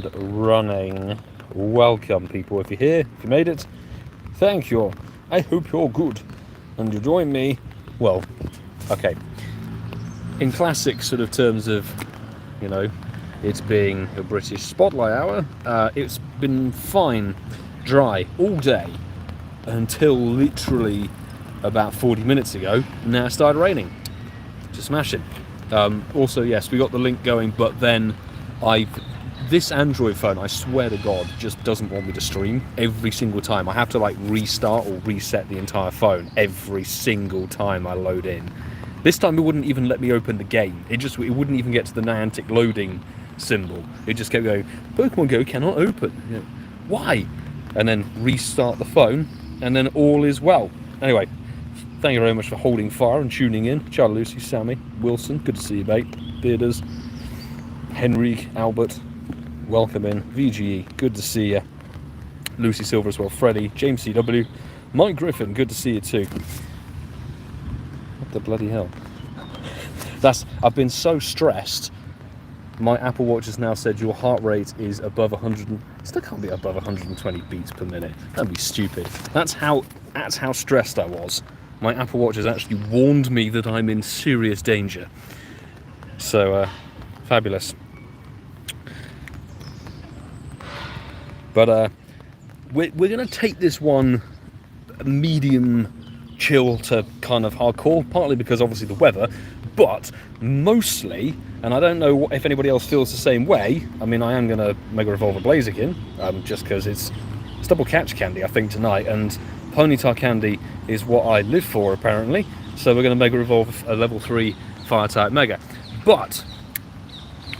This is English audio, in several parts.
and running. Welcome, people. If you're here, if you made it, thank you. I hope you're good and you join me. Well, okay. In classic sort of terms of, you know, it's being a British Spotlight Hour, it's been fine, dry all day until literally about 40 minutes ago. Now it started raining. Just smash it. Also, yes, we got the link going, but then this Android phone, I swear to God, just doesn't want me to stream every single time. I have to like restart or reset the entire phone every single time I load in. This time it wouldn't even let me open the game. It wouldn't even get to the Niantic loading symbol. It just kept going, Pokemon Go cannot open. You know, why? And then restart the phone, and then all is well. Anyway, thank you very much for holding fire and tuning in. CharleyLucy, Sammy, Wilson, good to see you, mate. Bearders, Henry, Albert, welcome in. VGE, good to see you. LucySilver as well. Freddie, James CW, Mike Griffin, good to see you too. What the bloody hell? I've been so stressed. My Apple Watch has now said your heart rate is above 100. Still can't be above 120 beats per minute. That'd be stupid. That's how stressed I was. My Apple Watch has actually warned me that I'm in serious danger. So, fabulous. But we're going to take this one medium chill to kind of hardcore, partly because obviously the weather, but mostly, and I don't know if anybody else feels the same way. I mean, I am going to Mega Evolve a Blaziken, just because it's double catch candy, I think, tonight, and Ponyta candy is what I live for, apparently. So we're going to Mega Evolve a level 3 Fire-type Mega. But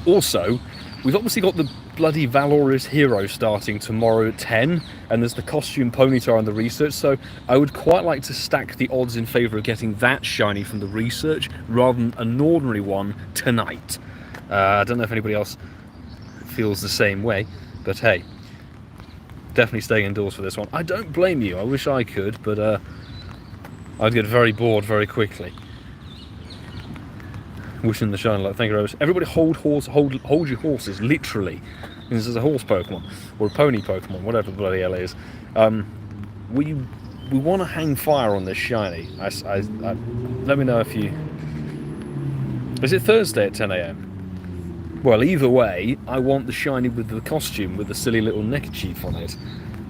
also, we've obviously got the bloody Valorous Hero starting tomorrow at 10, and there's the costume Ponyta on the research, so I would quite like to stack the odds in favour of getting that shiny from the research rather than an ordinary one tonight. I don't know if anybody else feels the same way, but hey, definitely staying indoors for this one. I don't blame you, I wish I could, but I'd get very bored very quickly. Wishing the shine luck. Thank you very much. Everybody hold your horses, literally. This is a horse Pokemon or a pony Pokemon, whatever the bloody hell it is. We want to hang fire on this shiny. Let me know if you. Is it Thursday at 10 AM? Well, either way, I want the shiny with the costume with the silly little neckerchief on it,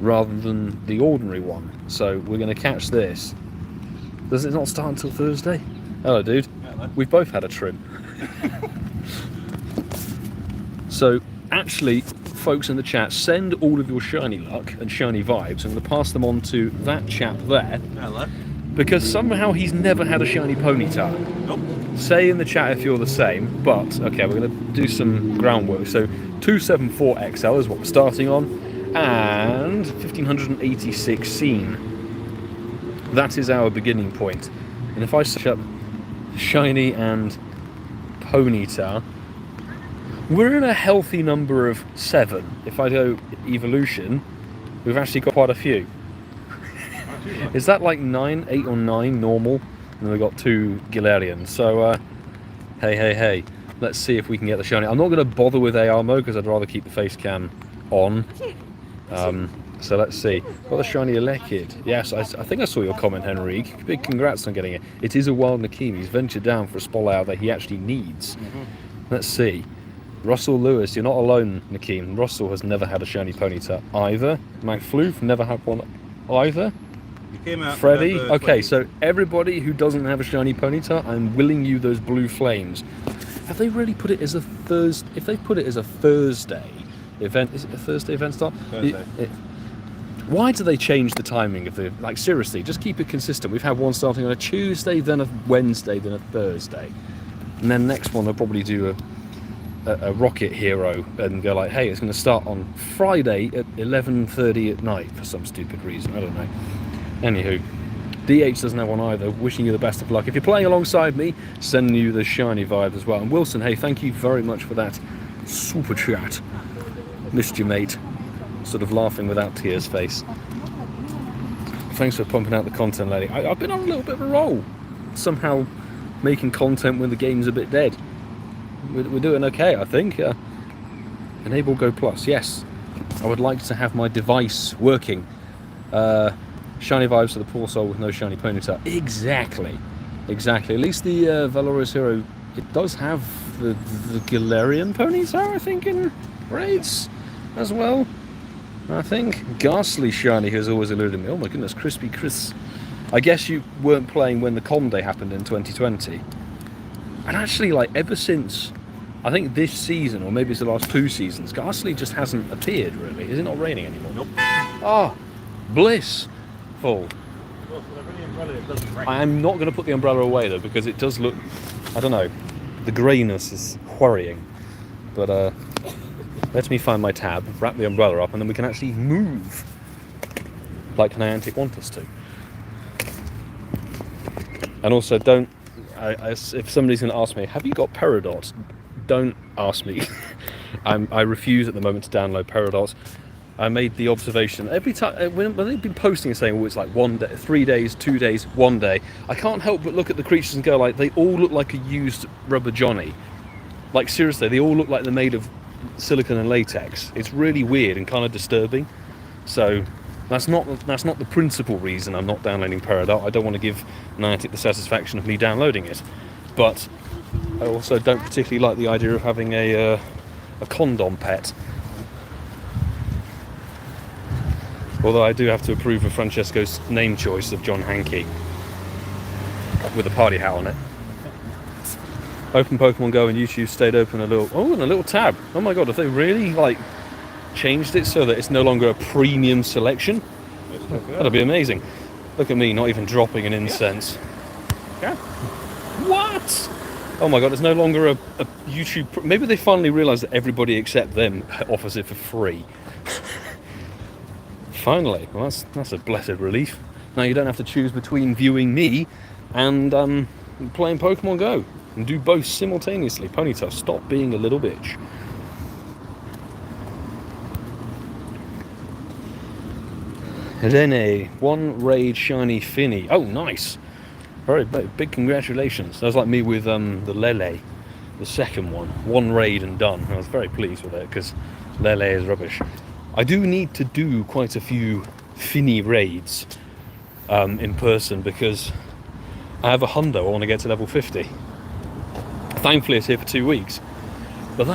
rather than the ordinary one. So we're going to catch this. Does it not start until Thursday? Hello, dude. We've both had a trim. So, actually, folks in the chat, send all of your shiny luck and shiny vibes. I'm going to pass them on to that chap there. Hello. Because somehow he's never had a shiny Ponyta. Nope. Say in the chat if you're the same. But, okay, we're going to do some groundwork. So, 274XL is what we're starting on. And 1586 scene. That is our beginning point. And if I search up Shiny and Ponyta, we're in a healthy number of 7. If I go evolution, we've actually got quite a few. Is that like 9, 8 or 9 normal? And we've got 2 Galarians. So hey, let's see if we can get the shiny. I'm not going to bother with AR mode because I'd rather keep the face cam on. So let's see. Got the shiny Elekid. Yes, I think I saw your comment, Henrique. Big congrats on getting it. It is a wild Nakimi. He's ventured down for a Spotlight that he actually needs. Let's see. Russell Lewis, you're not alone, Nakeem. Russell has never had a shiny Ponyta either. McFloof, never had one either. Freddie, okay, so everybody who doesn't have a shiny Ponyta, I'm willing you those blue flames. Have they really put it as a Thursday? If they put it as a Thursday event, is it a Thursday event start? Thursday. Why do they change the timing of the, like, seriously, just keep it consistent. We've had one starting on a Tuesday, then a Wednesday, then a Thursday. And then next one they'll probably do a Rocket Hero and go like, hey, it's going to start on Friday at 11:30 at night for some stupid reason. I don't know. Anywho, DH doesn't have one either. Wishing you the best of luck. If you're playing alongside me, sending you the shiny vibe as well. And Wilson, hey, thank you very much for that super chat. Missed you, mate. Sort of laughing without tears face. Thanks for pumping out the content, lady. I've been on a little bit of a roll. Somehow making content when the game's a bit dead. We're doing okay, I think. Enable Go Plus. Yes, I would like to have my device working. Shiny vibes for the poor soul with no shiny Ponyta. Exactly. At least the Valorous Hero, it does have the Galarian Ponyta, I think, in raids as well. I think Ghastly Shiny has always eluded me. Oh my goodness, Crispy Chris. I guess you weren't playing when the Com Day happened in 2020. And actually, like, ever since, I think this season, or maybe it's the last 2 seasons, Ghastly just hasn't appeared, really. Is it not raining anymore? Nope. Oh, bliss. Full. I am not going to put the umbrella away, though, because it does look, I don't know, the greyness is worrying. But, let me find my tab, wrap the umbrella up, and then we can actually move like Niantic want us to. And also, don't, if somebody's going to ask me, have you got Peridot? Don't ask me. I refuse at the moment to download Peridot. I made the observation every time when they've been posting and saying, "Oh, it's like 1 day, 3 days, 2 days, 1 day." I can't help but look at the creatures and go, like, they all look like a used rubber Johnny. Like, seriously, they all look like they're made of silicone and latex. It's really weird and kind of disturbing. So that's not the principal reason I'm not downloading Peridot. I don't want to give Niantic the satisfaction of me downloading it, but I also don't particularly like the idea of having a condom pet. Although I do have to approve of Francesco's name choice of John Hankey with a party hat on it. Open Pokemon Go and YouTube stayed open and a little tab. Oh my god, have they really like changed it so that it's no longer a premium selection? That'd be amazing. Look at me, not even dropping an incense. Yeah. What? Oh my god, it's no longer a YouTube... Maybe they finally realised that everybody except them offers it for free. Finally. Well, that's a blessed relief. Now you don't have to choose between viewing me and playing Pokemon Go. And do both simultaneously. Ponyta, stop being a little bitch. Rene, 1 raid shiny Finny. Oh, nice. Very big congratulations. That was like me with the Lele, the second one. 1 raid and done. I was very pleased with it because Lele is rubbish. I do need to do quite a few Finny raids in person because I have a hundo I want to get to level 50. Thankfully it's here for 2 weeks. But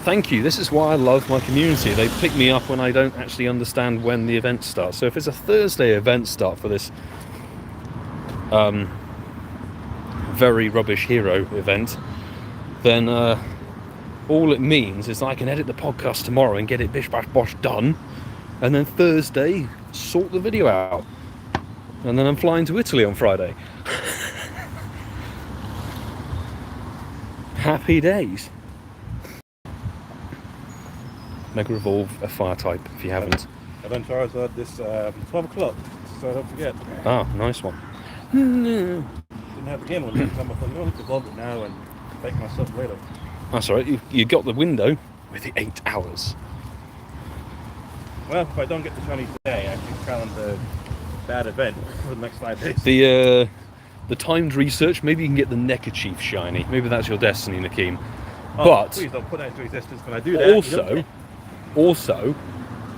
thank you. This is why I love my community. They pick me up when I don't actually understand when the event starts. So if it's a Thursday event start for this very rubbish hero event, then all it means is that I can edit the podcast tomorrow and get it bish bash bosh done, and then Thursday sort the video out, and then I'm flying to Italy on Friday. Happy days. Mega Evolve a fire type if you haven't. Event Charizard this 12 o'clock, so don't forget. Ah, nice one. Didn't have the game on it, so I'm going to evolve it now and make myself later. That's alright, you got the window with the 8 hours. Well, if I don't get the shiny today, I can count the bad event for the next 5 days. The timed research, maybe you can get the Neckerchief shiny. Maybe that's your destiny, Nakeem. Oh, but please don't put that into existence when I do that. Also,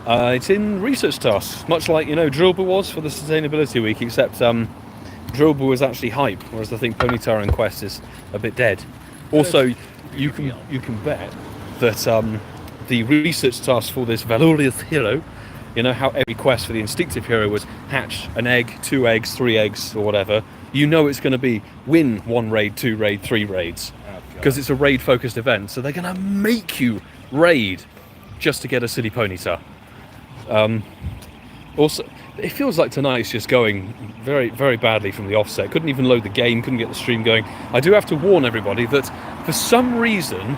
it's in research tasks, much like, Drillbur was for the Sustainability Week, except Drillbur was actually hype, whereas I think Ponyta and Quest is a bit dead. Also, you can bet that the research task for this Valorous Hero, how every quest for the instinctive hero was hatch an egg, 2 eggs, 3 eggs, or whatever. It's going to be win 1 raid, 2 raid, 3 raids, because it's a raid-focused event. So they're going to make you raid just to get a silly Ponyta. Also, it feels like tonight's just going very, very badly from the offset. Couldn't even load the game, couldn't get the stream going. I do have to warn everybody that for some reason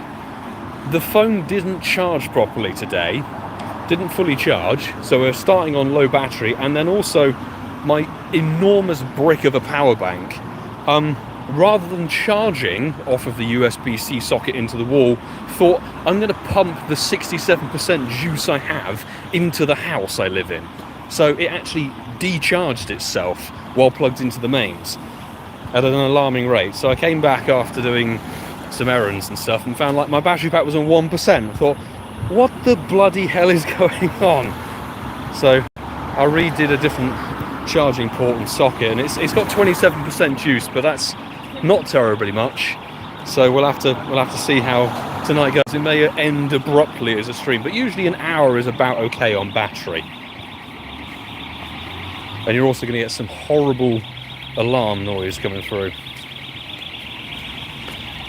the phone didn't charge properly today, didn't fully charge, so we're starting on low battery, and then also my enormous brick of a power bank, rather than charging off of the USB-C socket into the wall, thought I'm going to pump the 67% juice I have into the house I live in. So it actually decharged itself while plugged into the mains at an alarming rate. So I came back after doing some errands and stuff, and found like my battery pack was on 1%. I thought, what the bloody hell is going on? So I redid a different charging port and socket, and it's got 27% juice, but that's not terribly much. So we'll have to see how tonight goes. It may end abruptly as a stream, but usually an hour is about okay on battery. And you're also going to get some horrible alarm noise coming through.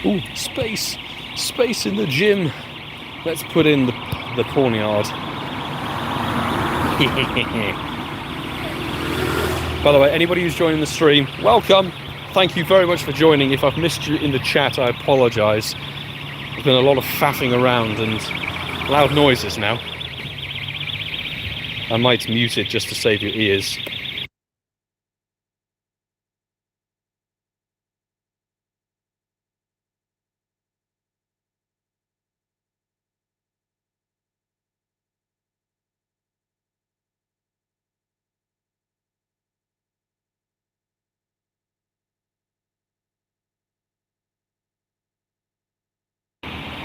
Ooh, space in the gym. Let's put in the cornyard. By the way, anybody who's joining the stream, welcome. Thank you very much for joining. If I've missed you in the chat, I apologise. There's been a lot of faffing around and loud noises now. I might mute it just to save your ears.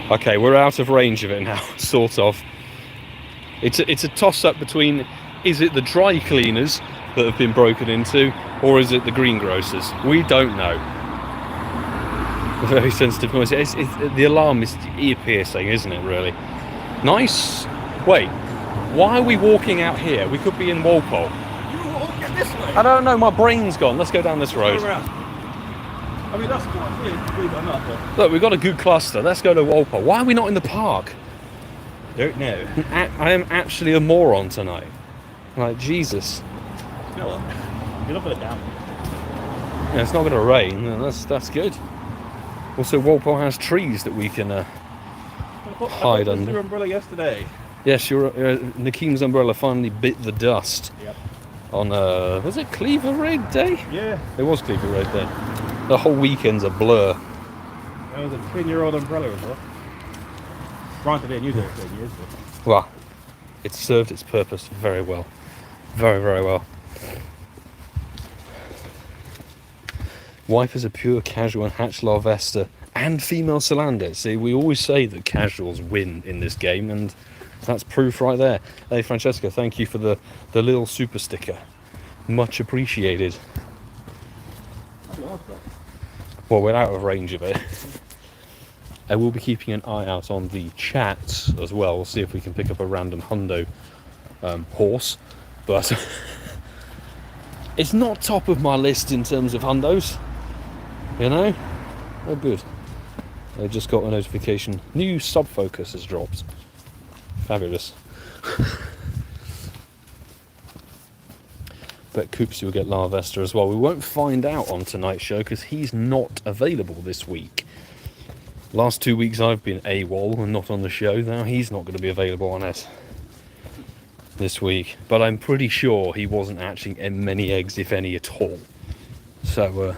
Okay, we're out of range of it now, sort of. It's a toss-up between, is it the dry cleaners that have been broken into, or is it the greengrocers? We don't know. Very sensitive noise. The alarm is ear-piercing, isn't it, really? Nice. Wait, why are we walking out here? We could be in Walpole. You walk this way? I don't know, my brain's gone. Let's go down this road. I mean, that's quite clear, believe it or not, but... Look, we've got a good cluster. Let's go to Walpole. Why are we not in the park? Don't know. I am actually a moron tonight. Like, Jesus. You know what? You're not going to down. Yeah, it's not going to rain. That's good. Also, Walpole has trees that we can hide under. Your umbrella yesterday. Yes, Nakeem's umbrella finally bit the dust. Yep. On, was it Cleaver Raid Day? Yeah. It was Cleaver Raid Day. The whole weekend's a blur. That was a 10-year-old umbrella as well. Granted, they used it for 10 years, but... Well, it served its purpose very well. Very, very well. Wife is a pure casual and hatch Larvesta and female Solander. See, we always say that casuals win in this game, and that's proof right there. Hey, Francesca, thank you for the little super sticker. Much appreciated. Well, we're out of range of it. I will be keeping an eye out on the chat as well. We'll see if we can pick up a random hundo horse. But it's not top of my list in terms of hundos. You know? Oh, good. I just got a notification. New subfocus has dropped. Fabulous. Bet Coops will get Larvesta as well. We won't find out on tonight's show because he's not available this week. Last 2 weeks I've been AWOL and not on the show. Now he's not going to be available on it this week. But I'm pretty sure he wasn't hatching many eggs, if any at all. So,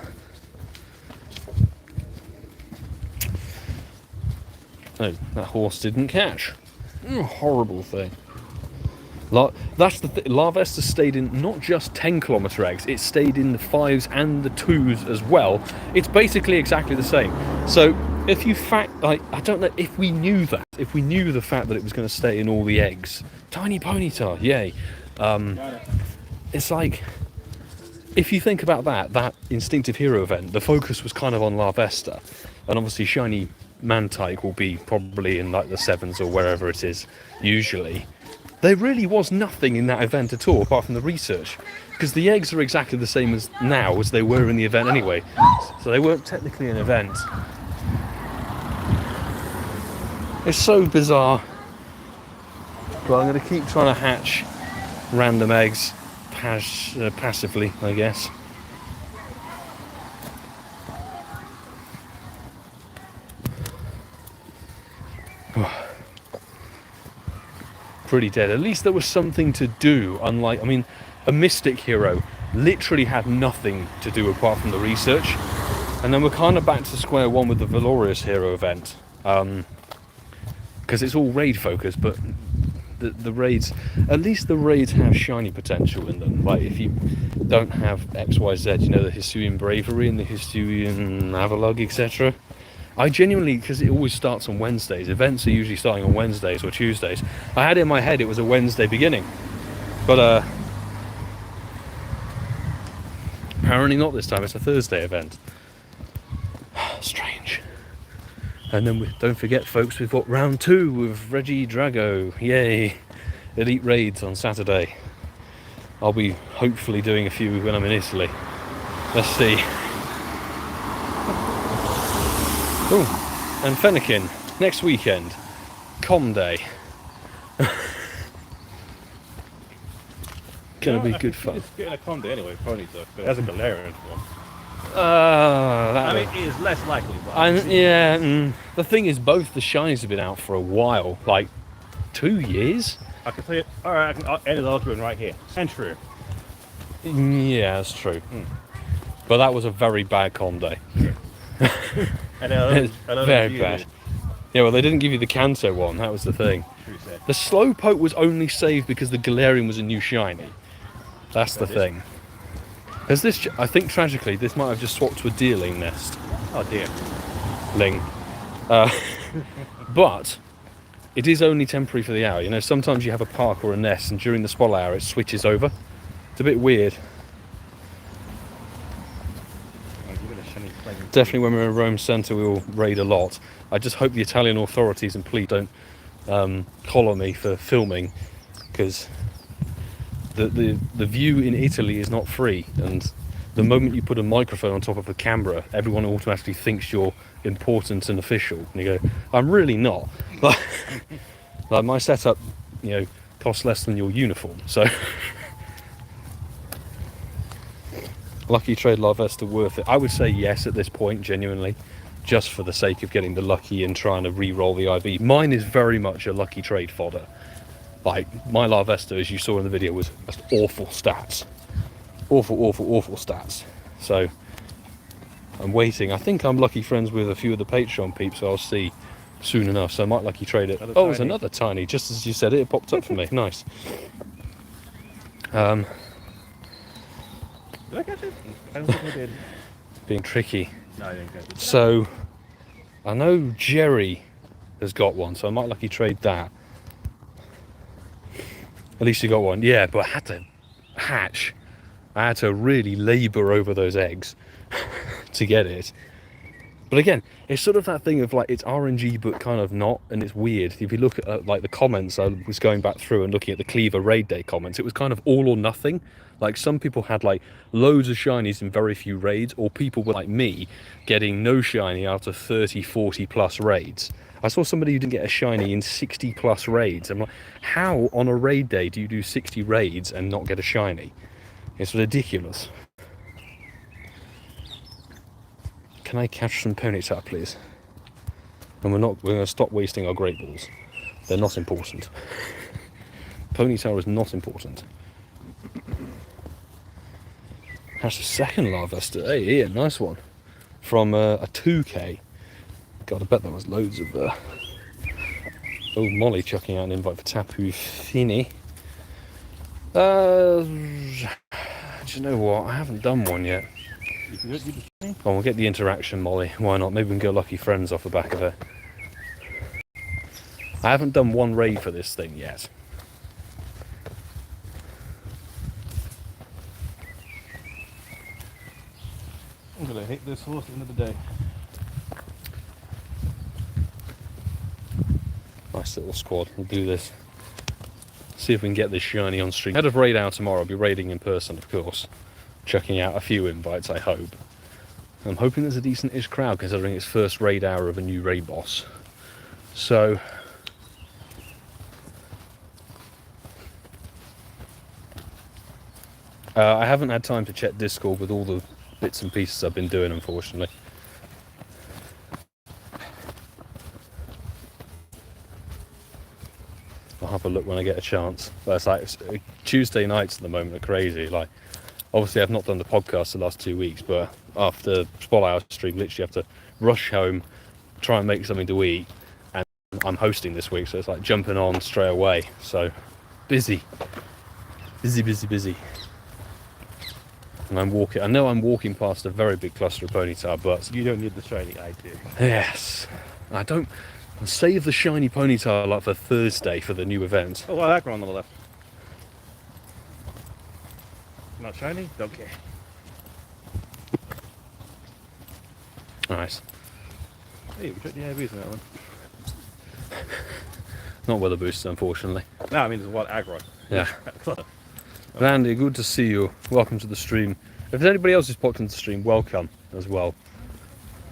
oh, that horse didn't catch. Horrible thing. That's the thing. Larvesta stayed in not just 10-kilometre eggs, it stayed in the 5s and the 2s as well. It's basically exactly the same. So if you I don't know if we knew that, if we knew the fact that it was going to stay in all the eggs. Shiny Ponyta, yay. It's like, if you think about that Instinctive Hero event, the focus was kind of on Larvesta, and obviously Shiny Mantike will be probably in like the 7s or wherever it is usually. There really was nothing in that event at all, apart from the research, because the eggs are exactly the same as now as they were in the event anyway, so they weren't technically an event. It's so bizarre, but I'm going to keep trying to hatch random eggs passively, I guess. Pretty dead. At least there was something to do, unlike, I mean, a Mystic Hero literally had nothing to do apart from the research, and then we're kind of back to square one with the Valorious Hero event, because it's all raid focused, but the raids, at least the raids have shiny potential in them. Like if you don't have XYZ, you know, the Hisuian Bravery and the Hisuian Avalug, etc. I genuinely, because it always starts on Wednesdays, events are usually starting on Wednesdays or Tuesdays. I had it in my head it was a Wednesday beginning, but apparently not this time. It's a Thursday event. Strange. And then don't forget, folks, we've got round 2 with Reggie Drago. Yay! Elite raids on Saturday. I'll be hopefully doing a few when I'm in Italy. Let's see. Oh, and Fennekin next weekend. Com day. Gonna be good fun. It's getting a com day anyway, Ponyta, but it has a Galarian one. I mean, it is less likely. But yeah, the thing is, both the shinies have been out for a while, like 2 years. I can tell you. All right, I'll end the last one right here. And true. Yeah, that's true. But that was a very bad com day. Very bad. Yeah, well, they didn't give you the Kanto one. That was the thing. The Slowpoke was only saved because the Galarian was a new shiny. That's the thing. There's this. I think tragically, this might have just swapped to a Deerling nest. Oh dear. Ling. But it is only temporary for the hour. You know, sometimes you have a park or a nest, and during the spot hour, it switches over. It's a bit weird. Definitely when we're in Rome Centre, we will raid a lot. I just hope the Italian authorities and police don't collar me for filming, because the view in Italy is not free, and the moment you put a microphone on top of a camera, everyone automatically thinks you're important and official. And you go, I'm really not. Like my setup, you know, costs less than your uniform, so. Lucky trade Larvesta worth it? I would say yes at this point, genuinely, just for the sake of getting the lucky and trying to re-roll the IV. Mine is very much a lucky trade fodder. Like, my Larvesta, as you saw in the video, was just awful stats. Awful stats. So, I'm waiting. I think I'm lucky friends with a few of the Patreon peeps, so I'll see soon enough. So I might lucky trade it. Oh, there's another tiny. Just as you said it popped up for me. Nice. Did I catch it? I don't think I did. Being tricky. No, I didn't catch it. So, I know BGerry has got one, so I might lucky trade that. At least you got one. Yeah, but I had to hatch. I had to really labour over those eggs to get it. But again, it's sort of that thing of like, it's RNG but kind of not, and it's weird. If you look at like the comments, I was going back through and looking at the Cleaver Raid Day comments, it was kind of all or nothing. Like, some people had like loads of shinies and very few raids, or people were like me getting no shiny out of 30, 40 plus raids. I saw somebody who didn't get a shiny in 60 plus raids. I'm like, how on a raid day do you do 60 raids and not get a shiny? It's ridiculous. Can I catch some Ponyta, please? And we're going to stop wasting our Great Balls. They're not important. Ponyta is not important. That's the second Larvesta. Hey, Ian, nice one. From a 2K. God, I bet there was loads of... Oh, Molly chucking out an invite for Tapu Fini. Do you know what? I haven't done one yet. Oh, we'll get the interaction, Molly. Why not? Maybe we can go lucky friends off the back of it. I haven't done one raid for this thing yet. I'm gonna hit this horse at the end of the day. Nice little squad. We'll do this. See if we can get this shiny on stream. Ahead of raid hour tomorrow, I'll be raiding in person, of course. Chucking out a few invites, I hope. I'm hoping there's a decent-ish crowd, considering it's first raid hour of a new raid boss. So... I haven't had time to check Discord with all the bits and pieces I've been doing, unfortunately. I'll have a look when I get a chance. But it's like, Tuesday nights at the moment are crazy. Like, obviously I've not done the podcast the last 2 weeks, but after Spot Hour stream, literally have to rush home, try and make something to eat, and I'm hosting this week, so it's like jumping on straight away. So, busy. Busy. And I'm walking. I know I'm walking past a very big cluster of Ponyta, but You don't need the shiny, I do. yes, I don't. I'll save the shiny Ponyta like for Thursday for the new event. Oh, well, that one on the left. Not shiny? Don't care. Nice. Hey, we took the ABs on that one. Not weather boosters, unfortunately. No, I mean, there's one aggro. Yeah. Randy, good to see you. Welcome to the stream. If there's anybody else who's popped into the stream, welcome as well.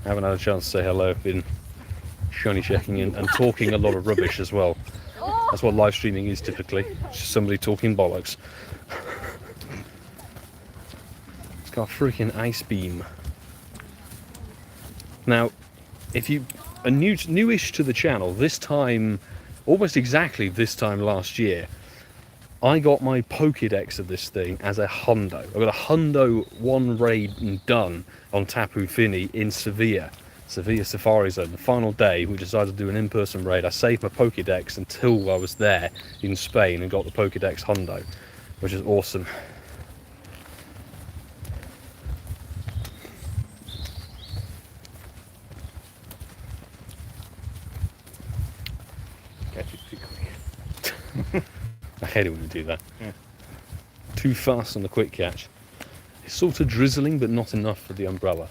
I haven't had a chance to say hello. I've been shiny checking and talking a lot of rubbish as well. That's what live streaming is typically. It's just somebody talking bollocks. It's got a freaking ice beam. Now, if you are newish to the channel, this time, almost exactly this time last year, I got my Pokédex of this thing as a hundo. I got a hundo one raid and done on Tapu Fini in Sevilla Safari Zone. The final day, we decided to do an in-person raid. I saved my Pokédex until I was there in Spain and got the Pokédex hundo, which is awesome. Catch it too quick. I hate it when you do that. Yeah. Too fast on the quick catch. It's sort of drizzling, but not enough for the umbrella.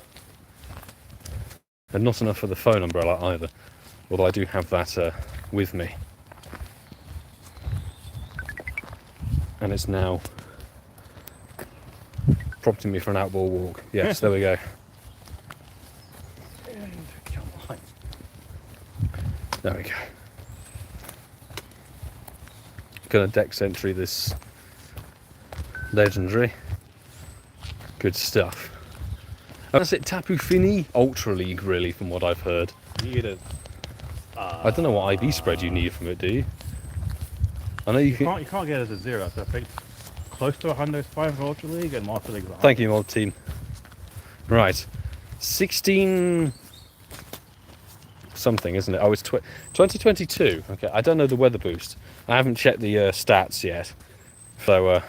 And not enough for the phone umbrella either. Although I do have that with me. And it's now prompting me for an outdoor walk. Yes, there we go. There we go. Gonna dex entry this legendary. Good stuff. That's it, Tapu Fini Ultra League, really, from what I've heard. You need a... I don't know what IB spread you need from it, do you? I know you can... You can't get it as a 0, so I think close to 100 is fine for Ultra League, and Master League is 100. Thank you, mod team. Right. 16... something, isn't it? Oh, it's 2022. Okay, I don't know the weather boost. I haven't checked the stats yet. So,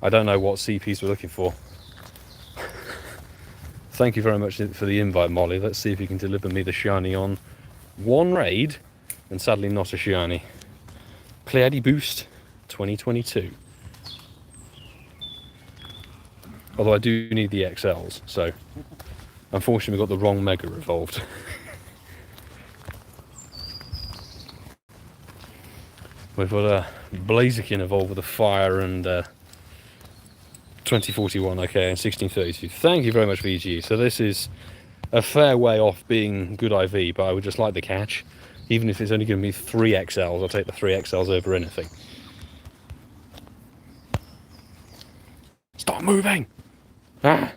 I don't know what CPs we're looking for. Thank you very much for the invite, Molly. Let's see if you can deliver me the shiny on one raid, and sadly not a shiny. Pleiade Boost 2022. Although I do need the XLs, so unfortunately we've got the wrong Mega Evolved. We've got a Blaziken evolved with a fire and 2041, okay, and 1632. Thank you very much, VG. So this is a fair way off being good IV, but I would just like the catch. Even if it's only giving me 3 XLs, I'll take the 3 XLs over anything. Stop moving! Ah!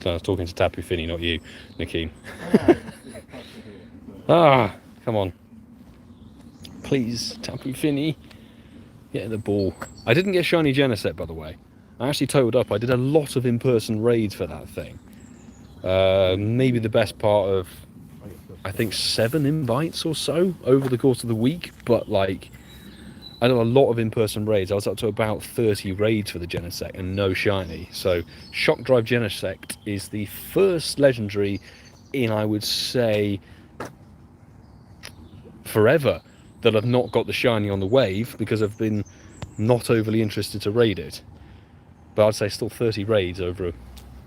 So I was talking to Tapu Fini, not you, Nikeen. Ah, come on. Please, Tapu Fini. Get the ball. I didn't get shiny Genesect, by the way. I actually totaled up. I did a lot of in-person raids for that thing. Maybe the best part of, I think, 7 invites or so over the course of the week. But, like, I did a lot of in-person raids. I was up to about 30 raids for the Genesect and no shiny. So, Shock Drive Genesect is the first legendary in, I would say, forever that I've not got the shiny on the wave because I've been not overly interested to raid it. But I'd say still 30 raids over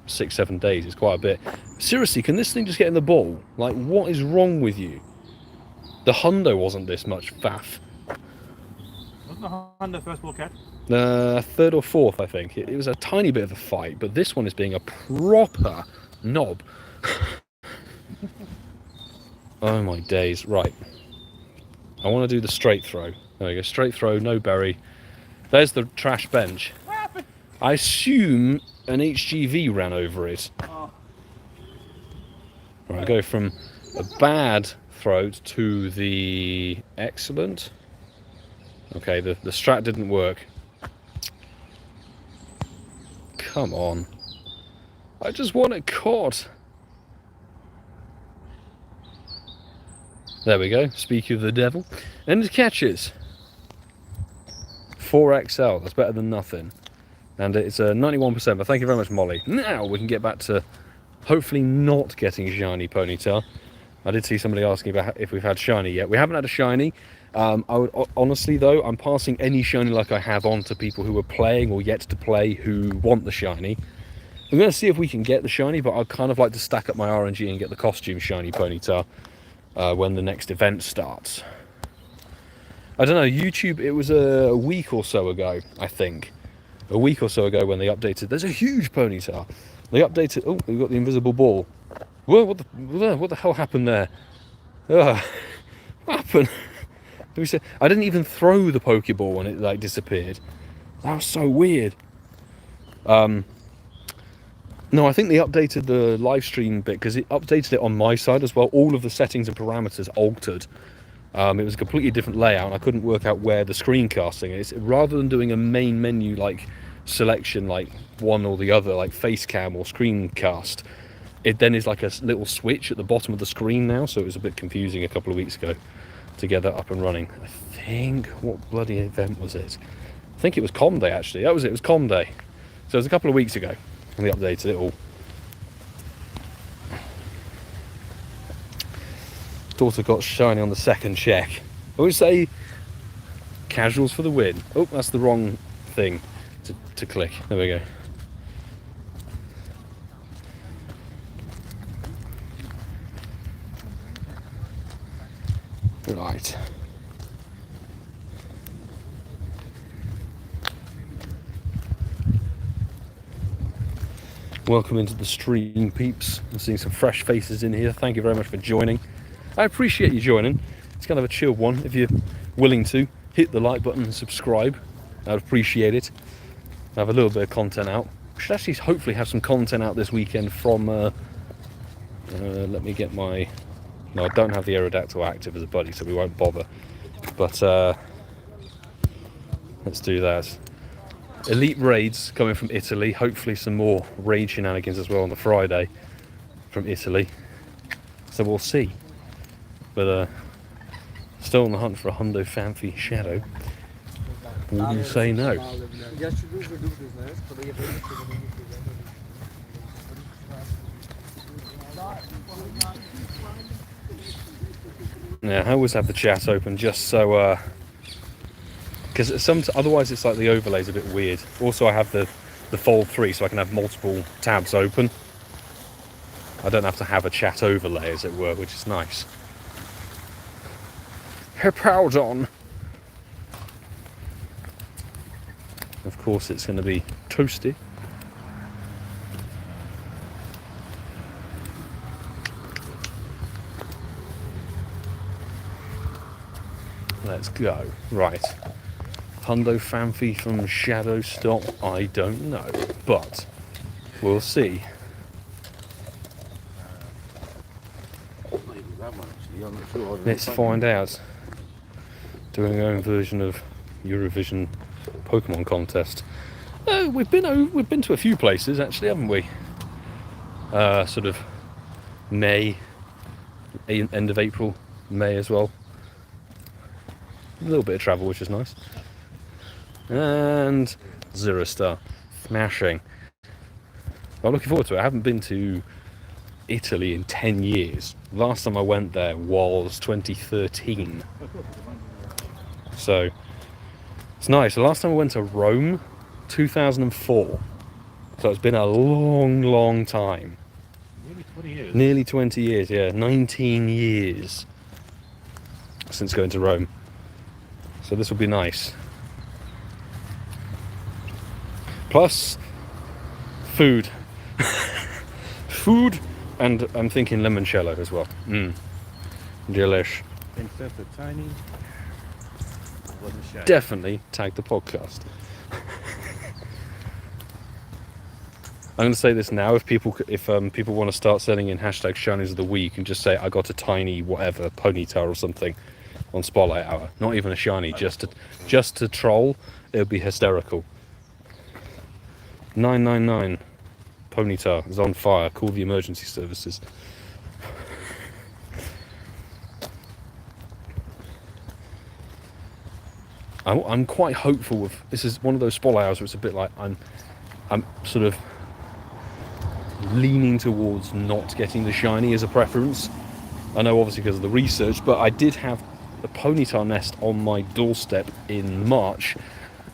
6-7 days is quite a bit. Seriously, can this thing just get in the ball? Like, what is wrong with you? The hundo wasn't this much faff. Wasn't the Honda first ball catch? 3rd or 4th, I think. It was a tiny bit of a fight, but this one is being a proper knob. Oh my days. Right. I want to do the straight throw. There we go. Straight throw, no berry. There's the trash bench. What happened? I assume an HGV ran over it. Oh. Right, I go from a bad throat to the excellent. Okay, the strat didn't work. Come on. I just want it caught. There we go. Speak of the devil. And it catches 4XL. That's better than nothing. And it's a 91%. But thank you very much, Molly. Now we can get back to hopefully not getting Shiny Ponyta. I did see somebody asking about if we've had Shiny yet. We haven't had a Shiny. I would honestly though, I'm passing any Shiny like I have on to people who are playing or yet to play who want the Shiny. I'm going to see if we can get the Shiny, but I'd kind of like to stack up my RNG and get the costume Shiny Ponyta when the next event starts. I don't know, YouTube, it was a week or so ago, I think. A week or so ago when they updated. There's a huge Ponyta. They updated. Oh, we've got the invisible ball. Whoa, what the hell happened there? What happened? I didn't even throw the Pokeball when it like disappeared. That was so weird. No, I think they updated the live stream bit because it updated it on my side as well. All of the settings and parameters altered. It was a completely different layout and I couldn't work out where the screencasting is. Rather than doing a main menu like selection like one or the other, like face cam or screencast, it then is like a little switch at the bottom of the screen now, so it was a bit confusing a couple of weeks ago to get that up and running. I think, what bloody event was it? I think it was Com Day actually. That was it, it was Com Day. So it was a couple of weeks ago and they updated it all. Daughter got Shiny on the second check. I would say casuals for the win. Oh, that's the wrong thing to click. There we go. Right. Welcome into the stream, peeps. I'm seeing some fresh faces in here. Thank you very much for joining. I appreciate you joining. It's kind of a chill one. If you're willing to, hit the like button and subscribe. I'd appreciate it. I have a little bit of content out. We should actually hopefully have some content out this weekend from... let me get my... No, I don't have the Aerodactyl active as a buddy, so we won't bother. But let's do that. Elite raids coming from Italy. Hopefully some more raid shenanigans as well on the Friday from Italy. So we'll see. But still on the hunt for a Hundo Fanfi Shadow. Wouldn't say no. Yeah, I always have the chat open just so, because otherwise it's like the overlay's a bit weird. Also, I have the Fold 3, so I can have multiple tabs open. I don't have to have a chat overlay, as it were, which is nice. Hippowdon. Of course, it's going to be toasty. Let's go. Right. Hundo Fanfi from Shadow Stop, I don't know, but we'll see. Let's find out. Doing our own version of Eurovision Pokemon contest. Oh, we've been to a few places actually, haven't we? Sort of May, end of April, May as well. A little bit of travel, which is nice. And 0 star, smashing. I'm looking forward to it. I haven't been to Italy in 10 years. Last time I went there was 2013. So it's nice. The last time I went to Rome, 2004. So it's been a long time. Nearly 20 years. Nearly 20 years, yeah. 19 years since going to Rome. So this will be nice. Plus, food. Food, and I'm thinking limoncello as well. Delish. Instead of tiny, definitely tag the podcast. I'm going to say this now. If people want to start sending in hashtag shinies of the week and just say I got a tiny whatever Ponyta or something on Spotlight Hour, not even a shiny, just to troll, it would be hysterical. 999 Ponyta is on fire. Call the emergency services. I'm quite hopeful of this. Is one of those spot hours where it's a bit like I'm sort of leaning towards not getting the shiny as a preference. I know obviously because of the research, but I did have a ponytail nest on my doorstep in March,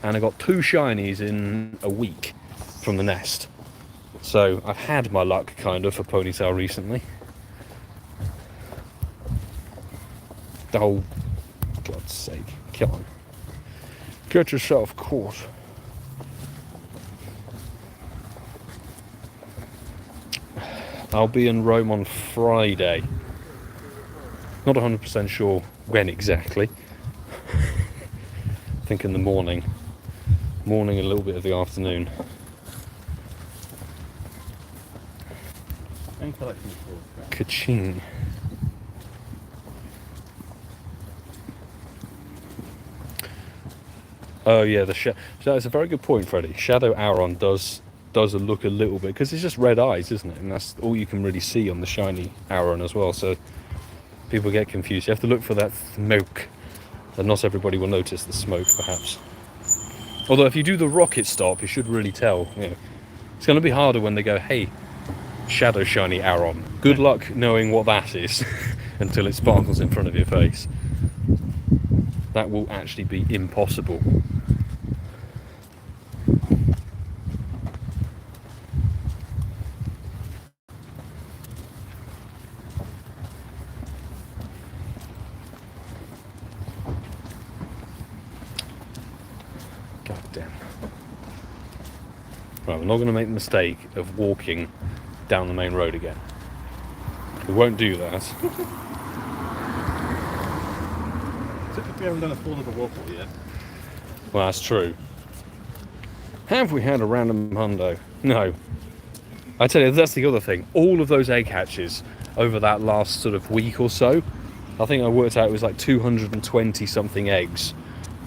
and I got 2 shinies in a week from the nest. So I've had my luck kind of for ponytail recently. Oh, God's sake, come on. Get yourself caught. I'll be in Rome on Friday. Not 100% sure when exactly. I think in the morning. Morning, a little bit of the afternoon. And collecting Ka-ching. Oh yeah, that's a very good point, Freddie. Shadow Auron does look a little bit, because it's just red eyes, isn't it? And that's all you can really see on the shiny Auron as well. So people get confused. You have to look for that smoke, and not everybody will notice the smoke, perhaps. Although if you do the rocket stop, you should really tell. You know, it's going to be harder when they go, "Hey, shadow shiny Auron." Good luck knowing what that is until it sparkles in front of your face. That will actually be impossible. God damn. Right, we're not going to make the mistake of walking down the main road again. We won't do that. We haven't done a full little waffle yet. Well, that's true. Have we had a random hundo? No. I tell you, that's the other thing. All of those egg hatches over that last sort of week or so, I think I worked out it was like 220 something eggs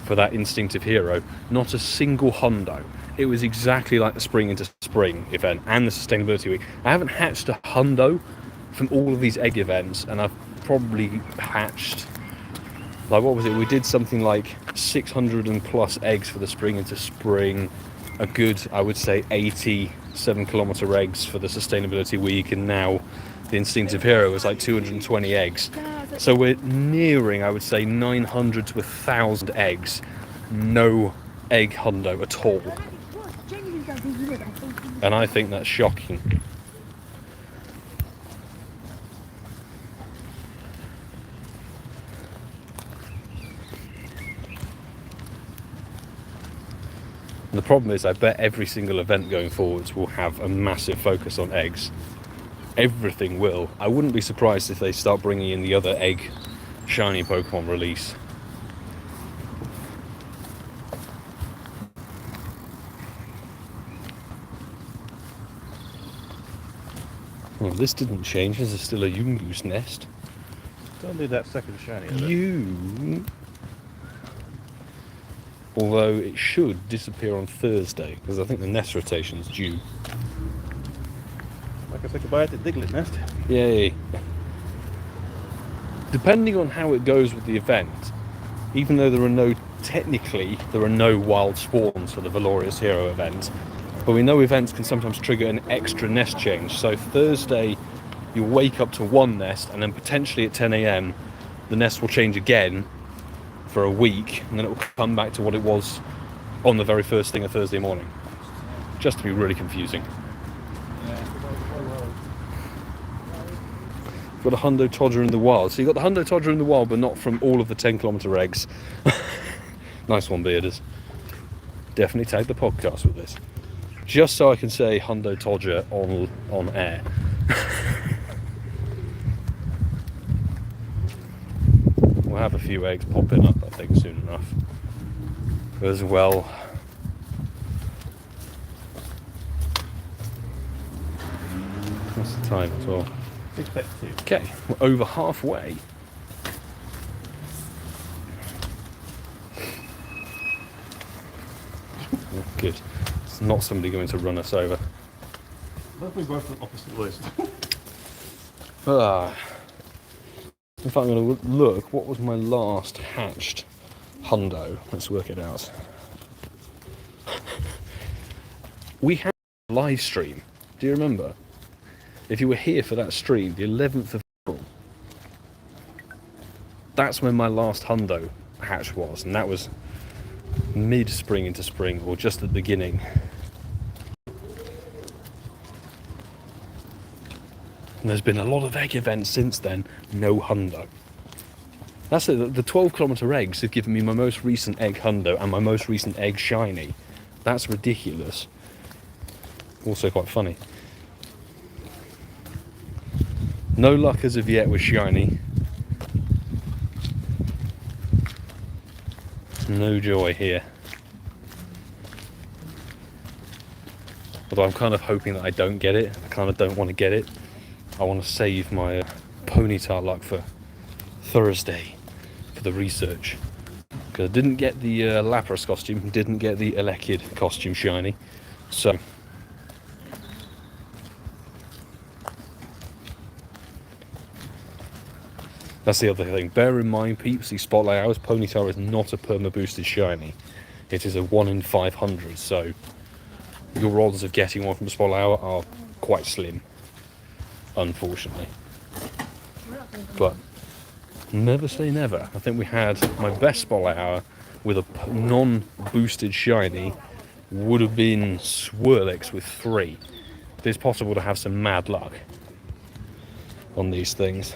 for that instinctive hero. Not a single hundo. It was exactly like the Spring into Spring event and the Sustainability Week. I haven't hatched a hundo from all of these egg events, and I've probably hatched, like, what was it? We did something like 600 and plus eggs for the Spring into Spring. A good, I would say, 80 7-kilometer eggs for the Sustainability Week, and now the Instinctive Hero is like 220 eggs. So we're nearing, I would say, 900 to 1,000 eggs. No egg hundo at all. And I think that's shocking. The problem is, I bet every single event going forwards will have a massive focus on eggs. Everything will. I wouldn't be surprised if they start bringing in the other egg shiny Pokemon release. Well, this didn't change. There's still a Yungoos nest. Don't need that second shiny. Although it should disappear on Thursday, because I think the nest rotation's due. Like I said goodbye to Diglett nest. Yay. Depending on how it goes with the event, even though there are no wild spawns for the Valorious Hero event, but we know events can sometimes trigger an extra nest change. So Thursday, you'll wake up to one nest, and then potentially at 10 AM, the nest will change again for a week, and then it will come back to what it was on the very first thing of Thursday morning. Just to be really confusing. You've got a Hundo Todger in the wild. So you've got the Hundo Todger in the wild, but not from all of the 10-kilometer eggs. Nice one, Bearders. Definitely tag the podcast with this. Just so I can say Hundo Todger on air. We'll have a few eggs popping up, I think, soon enough. As well. What's the time as well? 6:52. Okay, we're over halfway. Good. It's not somebody going to run us over. What if we both on opposite list? In fact, I'm going to look, what was my last hatched hundo. Let's work it out. We had a live stream. Do you remember? If you were here for that stream, the 11th of April, that's when my last hundo hatch was, and that was mid-spring into spring, or just at the beginning. And there's been a lot of egg events since then, no hundo. That's it, the 12-kilometre eggs have given me my most recent egg hundo and my most recent egg shiny. That's ridiculous. Also quite funny. No luck as of yet with shiny. No joy here. Although I'm kind of hoping that I don't get it. I kind of don't want to get it. I want to save my Ponyta luck for Thursday for the research. Because I didn't get the Lapras costume, didn't get the Elekid costume shiny. So that's the other thing. Bear in mind, peeps, these spotlight hours, Ponyta is not a perma boosted shiny. It is a 1 in 500, so your odds of getting one from spotlight hour are quite slim, unfortunately. But never say never. I think we had my best spotlight hour with a non-boosted shiny would have been Swirlix with 3. It's possible to have some mad luck on these things.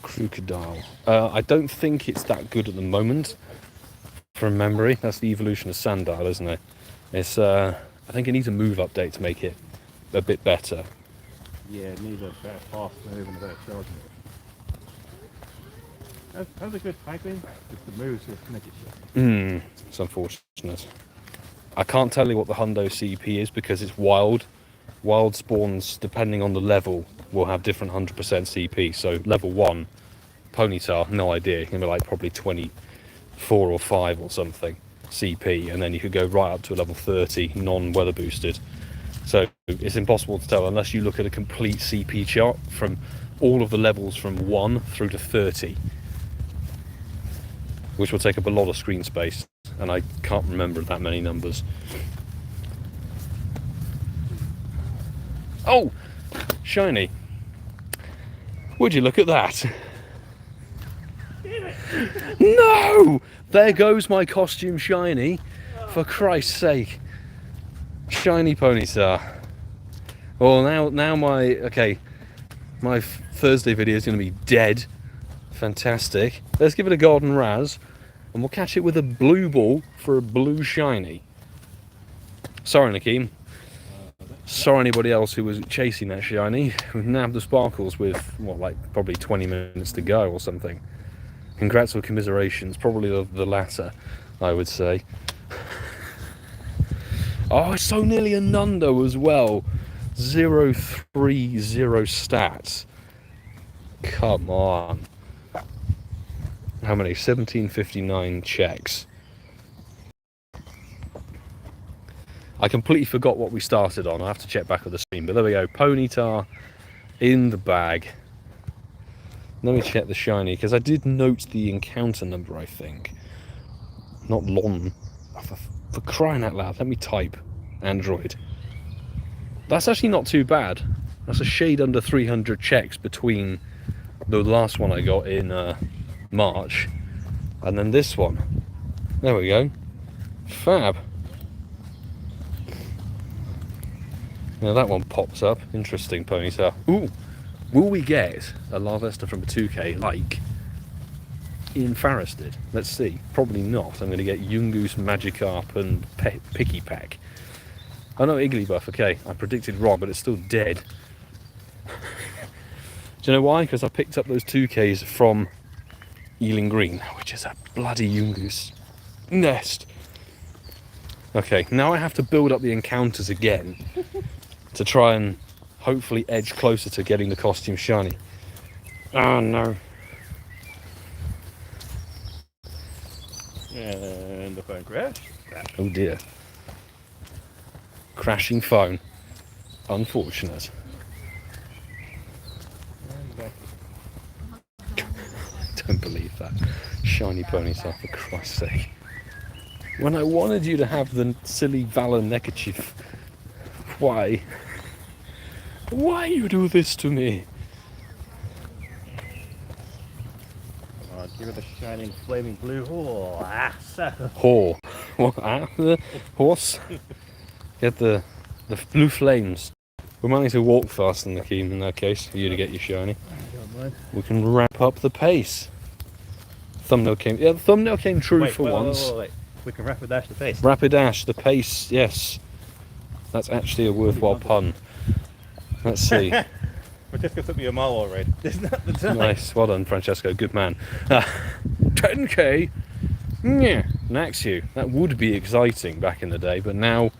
Crocodile. I don't think it's that good at the moment. From memory, that's the evolution of Sandile, isn't it? It's. I think it needs a move update to make it a bit better. Yeah, it needs a better fast move and a better charging. That's a good typing. Just the moves just make it shit. It's unfortunate. I can't tell you what the hundo CP is because it's wild. Wild spawns, depending on the level, will have different 100% CP. So level 1, Ponyta, no idea. It's gonna be like probably 24 or 5 or something CP, and then you could go right up to a level 30 non-weather boosted. So it's impossible to tell unless you look at a complete CP chart from all of the levels from 1 through to 30, which will take up a lot of screen space, and I can't remember that many numbers. Oh, shiny. Would you look at that? No! There goes my costume shiny. For Christ's sake. Shiny Ponyta. Well, now my Thursday video is going to be dead. Fantastic. Let's give it a golden raz, and we'll catch it with a blue ball for a blue shiny. Sorry, Nakeem. Sorry anybody else who was chasing that shiny. We've nabbed the sparkles with, what, like probably 20 minutes to go or something. Congrats or commiserations, probably the latter, I would say. Oh, it's so nearly a Nundo as well. 030 stats. Come on. How many? 1759 checks. I completely forgot what we started on. I have to check back on the stream, but there we go. Ponyta in the bag. Let me check the shiny, because I did note the encounter number, I think. Not long. For crying out loud, let me type Android. That's actually not too bad. That's a shade under 300 checks between the last one I got in March and then this one. There we go. Fab. Now that one pops up. Interesting, Ponyta. Ooh, will we get a Larvesta from a 2K like in Faristed? Let's see. Probably not. I'm going to get Yungoos, Magikarp and Picky Pack. Oh no, Igglybuff. Okay, I predicted wrong, but it's still dead. Do you know why? Because I picked up those 2Ks from Ealing Green, which is a bloody Yungoos nest. Okay, now I have to build up the encounters again to try and hopefully edge closer to getting the costume shiny. Oh no. Crash? Oh dear. Crashing phone. Unfortunate. Don't believe that. Shiny Ponyta, for Christ's sake. When I wanted you to have the silly Valor neckerchief. Why? Why you do this to me? Give it a shining, flaming blue whore. Ah, so. Whore. What? The horse? Get the blue flames. We're managing to walk fast in the Keem in that case, for you to get your shiny. We can wrap up the pace. Thumbnail came. Yeah, the thumbnail came true for once. Wait. We can rapidash the pace. Rapidash the pace. Yes, that's actually a worthwhile pun. Let's see. Francesco took me a mile already. Isn't that the time? Nice. Well done, Francesco. Good man. 10k. Yeah. Next you. That would be exciting back in the day, but now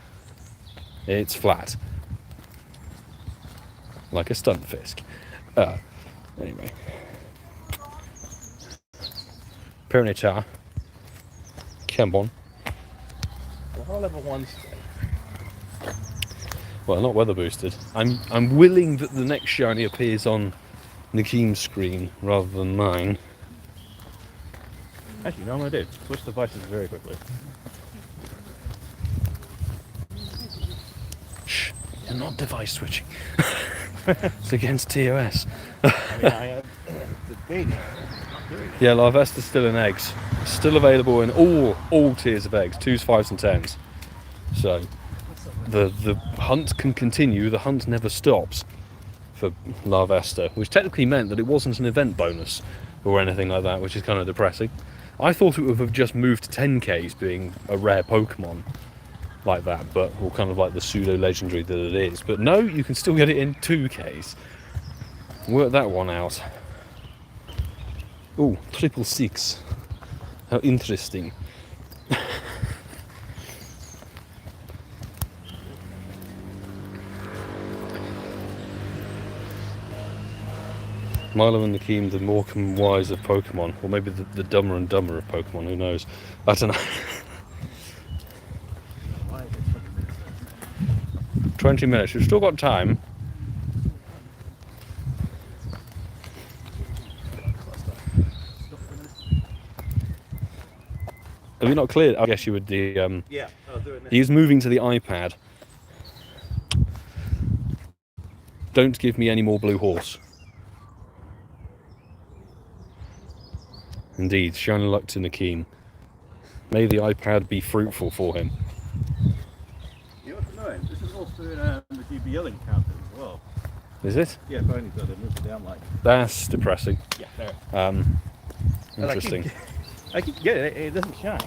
it's flat. Like a stunt fisk. Anyway. Ponyta. Come on. Well, level 1 Well, not weather boosted. I'm willing that the next shiny appears on Nakeem's screen rather than mine. Actually, no, I'm going to do. Switch devices very quickly. Shh, you're not device switching. It's against TOS. The baby. Yeah, Larvesta's still in eggs. Still available in all tiers of eggs, 2s, 5s and 10s. So the hunt can continue, the hunt never stops for Larvesta, which technically meant that it wasn't an event bonus or anything like that, which is kind of depressing. I thought it would have just moved to 10Ks being a rare Pokemon like that, but or kind of like the pseudo-legendary that it is. But no, you can still get it in 2Ks. Work that one out. Oh, 666. How interesting. Milo and Nakeem, the Morecambe wise of Pokemon, or maybe the dumber and dumber of Pokemon, who knows? I don't know. 20 minutes, we've still got time. Have you not cleared? I guess you would the Yeah, I'll do it now. He's moving to the iPad. Don't give me any more blue horse. Indeed, shiny luck to Nakeem. May the iPad be fruitful for him. You know what's annoying? This is also in the GBL encounter as well. Is it? Yeah, if only got to move it down like. That's depressing. Yeah, there. Interesting. I keep getting it, it doesn't shine.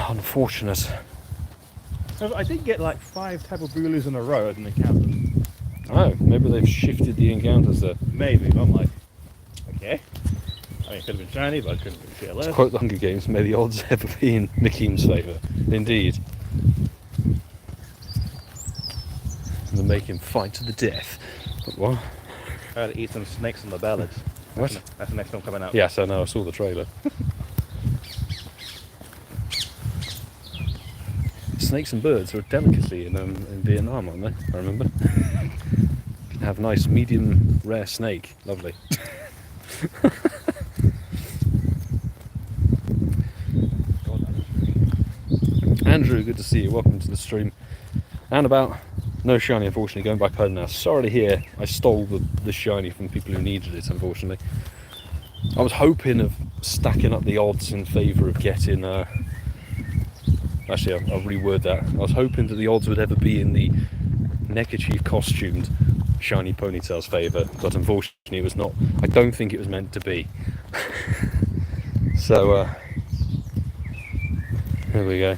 Unfortunate. I did get like 5 Tapu Bulus in a row as an encounter. Oh, maybe they've shifted the encounters there. Maybe, but I'm like, okay. I mean, it could have been shiny, but I couldn't really care less. To quote the Hunger Games, may the odds ever be in Nakeem's favour. Indeed. And they make him fight to the death. But what? I had to eat some snakes on the ballads. What? That's the next one coming out. Yes, I know, I saw the trailer. Snakes and birds are a delicacy in Vietnam, aren't they? I remember. You can have nice medium rare snake. Lovely. Andrew, good to see you. Welcome to the stream. And about no shiny, unfortunately, going back home now. Sorry to hear I stole the shiny from people who needed it, unfortunately. I was hoping of stacking up the odds in favour of getting actually, I'll reword that. I was hoping that the odds would ever be in the neckerchief costumed Shiny Ponytail's favour, but unfortunately it was not. I don't think it was meant to be. So, there we go.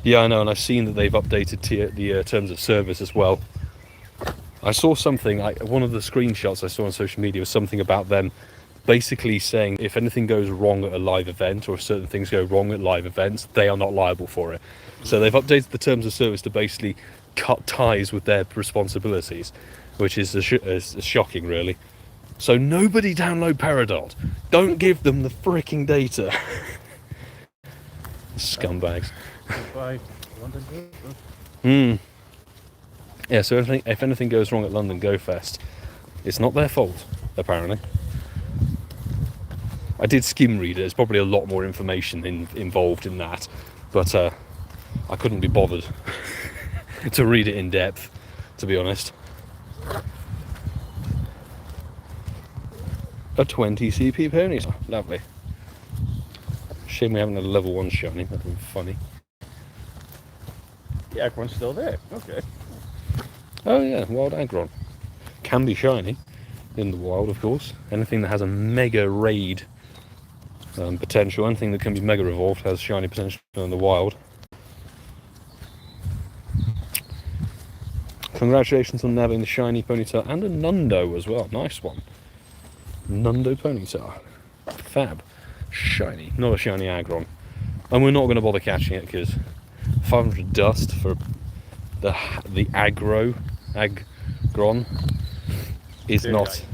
Yeah, I know, and I've seen that they've updated the terms of service as well. I saw something, one of the screenshots I saw on social media was something about them basically saying if anything goes wrong at a live event or if certain things go wrong at live events, they are not liable for it. So they've updated the terms of service to basically cut ties with their responsibilities, which is shocking, really. So nobody download Peridot. Don't give them the freaking data. Scumbags. By London. Yeah, so if anything goes wrong at London Go Fest, it's not their fault, apparently. I did skim read it. There's probably a lot more information involved in that, but I couldn't be bothered to read it in depth, to be honest. A 20 CP pony. Lovely. Shame we haven't had a level 1 shiny. That would be funny. The Agron's still there. Okay. Oh yeah, wild Agron. Can be shiny in the wild, of course. Anything that has a mega raid potential, anything that can be mega evolved has shiny potential in the wild. Congratulations on nabbing the Shiny Ponyta and a Nundo as well. Nice one. Nundo Ponyta. Fab. Shiny. Not a shiny Agron. And we're not going to bother catching it because 500 dust for the Agron is not...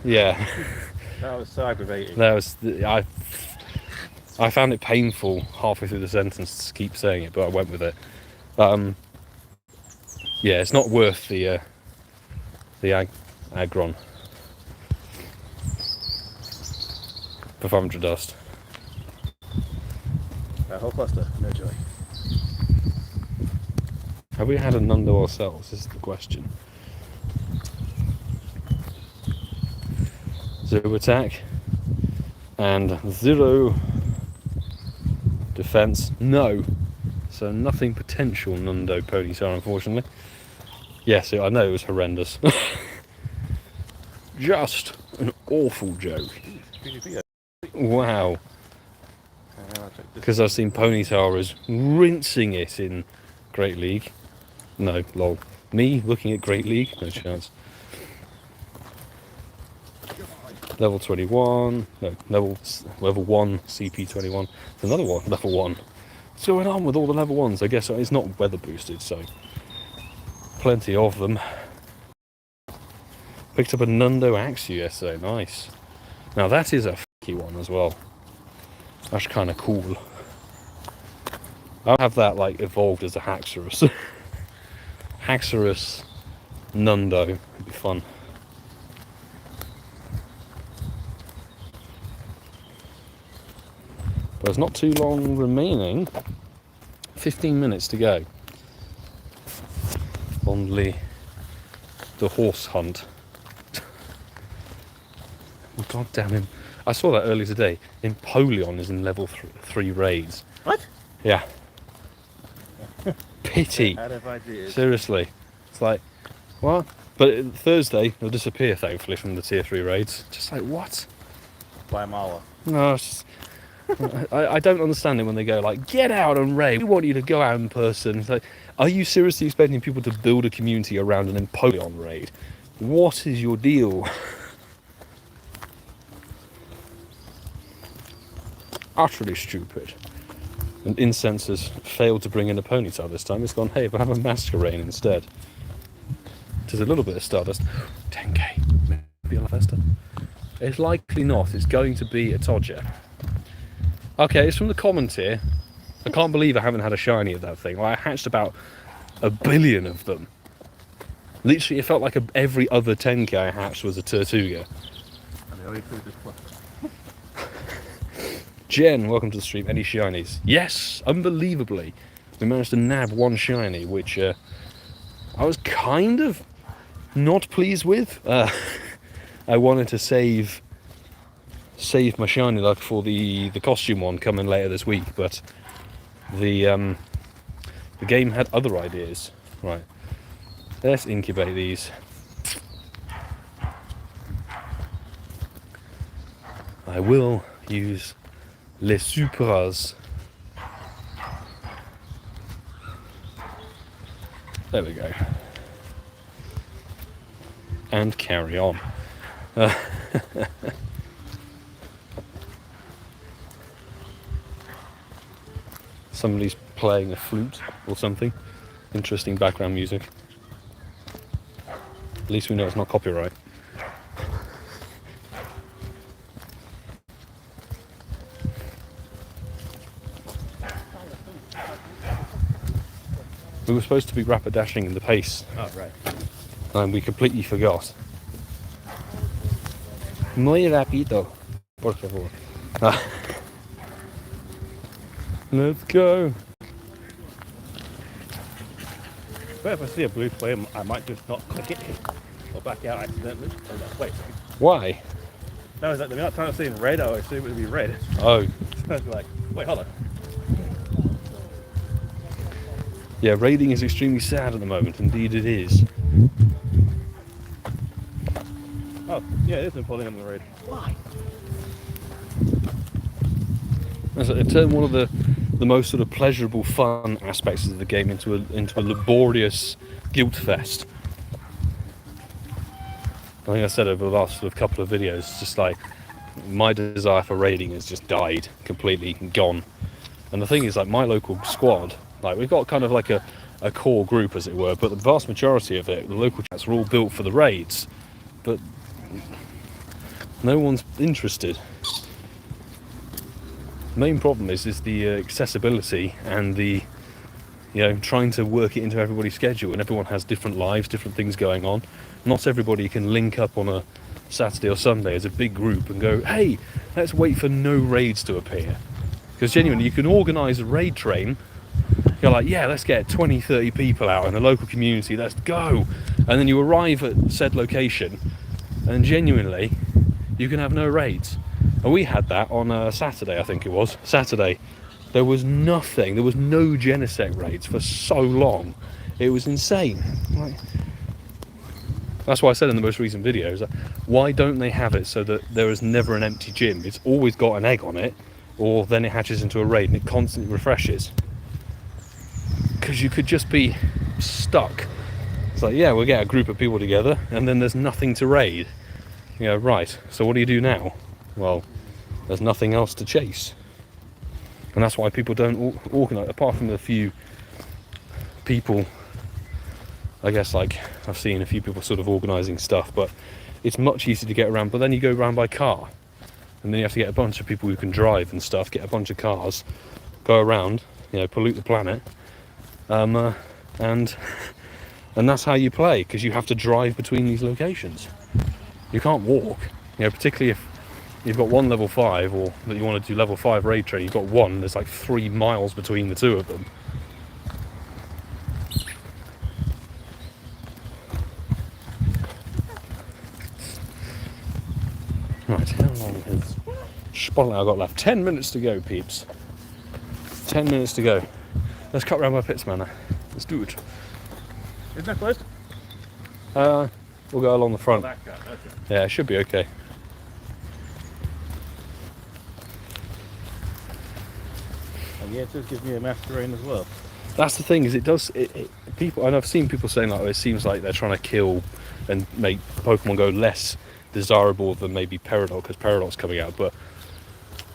Yeah. That was so aggravating. That was... I found it painful halfway through the sentence to keep saying it, but I went with it. Yeah, it's not worth the Agron for 500 dust. That whole cluster, no joy. Have we had a Nundo ourselves? This is the question. 0 attack and 0 defense. No. So nothing potential Nundo Ponyta, unfortunately. Yes, I know it was horrendous. Just an awful joke. Wow. Because I've seen Ponyta rinsing it in Great League. No, lol. Me looking at Great League? No chance. Level 21. No, level 1 CP21. There's another one, level 1. What's going on with all the level 1s? I guess it's not weather boosted, so plenty of them. Picked up a Nundo Axu yesterday. Nice. Now that is a f***y one as well. That's kind of cool. I'll have that like evolved as a Haxorus. Haxorus Nundo. It'd be fun. But there's not too long remaining. 15 minutes to go. Only the horse hunt. God damn him. I saw that earlier today. Empoleon is in level 3 raids. What? Yeah. Pity. Out of ideas. Seriously. It's like, what? But Thursday, they'll disappear, thankfully, from the tier 3 raids. Just like, what? By Mala. No, it's just... I don't understand it when they go like, get out and raid. We want you to go out in person. It's like, are you seriously expecting people to build a community around an Empoleon raid? What is your deal? Utterly stupid. And Incense has failed to bring in a Ponyta this time. It's gone, hey, we'll have a Masquerain instead. It is a little bit of Stardust. 10k. Maybe a Lavesta. It's likely not. It's going to be a Todger. Okay, it's from the comment here. I can't believe I haven't had a shiny of that thing. Like, I hatched about 1 billion of them. Literally, it felt like every other 10k I hatched was a Tortuga. Jen, welcome to the stream. Any shinies? Yes, unbelievably. We managed to nab 1 shiny, which I was kind of not pleased with. I wanted to save my shiny luck for the costume one coming later this week, but the game had other ideas. Right, let's incubate these. I will use les supras. There we go. And carry on. Somebody's playing a flute or something. Interesting background music. At least we know it's not copyright. We were supposed to be rapid dashing in the pace. Oh, right. And we completely forgot. Muy rápido, por favor. Let's go. But if I see a blue flame, I might just not click it or back out accidentally. Wait. Why? No, the amount of time I've seen red, I assume it would be red. Oh. So I was like, wait, hold on. Yeah, raiding is extremely sad at the moment. Indeed it is. Oh, yeah, it is pulling on the raid. Why? It turned one of the most sort of pleasurable, fun aspects of the game into a laborious guilt fest. I think I said over the last sort of couple of videos, just like my desire for raiding has just died completely, gone. And the thing is, like my local squad, like we've got kind of like a core group, as it were, but the vast majority of it, the local chats, are all built for the raids, but no one's interested. The main problem is the accessibility and the, trying to work it into everybody's schedule, and everyone has different lives, different things going on. Not everybody can link up on a Saturday or Sunday as a big group and go, hey, let's wait for no raids to appear. Because genuinely, you can organise a raid train. You're like, yeah, let's get 20, 30 people out in the local community, let's go. And then you arrive at said location, and genuinely, you can have no raids. And we had that on Saturday, I think it was. Saturday, there was nothing, there was no Genesect raids for so long. It was insane. Like, that's why I said in the most recent videos, why don't they have it so that there is never an empty gym? It's always got an egg on it, or then it hatches into a raid and it constantly refreshes. Because you could just be stuck. It's like, yeah, we'll get a group of people together, and then there's nothing to raid. Right, so what do you do now? Well, there's nothing else to chase. And that's why people don't organise, apart from a few people, I guess, like I've seen a few people sort of organising stuff, but it's much easier to get around. But then you go around by car, and then you have to get a bunch of people who can drive and stuff, get a bunch of cars, go around, pollute the planet, and that's how you play, because you have to drive between these locations. You can't walk, particularly if you've got one level 5, or that you want to do level 5 raid train, you've got one, there's like 3 miles between the two of them. Right, how long is Spotlight I've got left? 10 minutes to go, peeps. 10 minutes to go. Let's cut round by pits, man. Let's do it. Isn't that close? We'll go along the front. Okay. Yeah, it should be okay. And yeah, it does give me a mass terrain as well. That's the thing, is it does, people, and I've seen people saying like, it seems like they're trying to kill and make Pokemon Go less desirable than maybe Peridot, because Peridot's coming out, but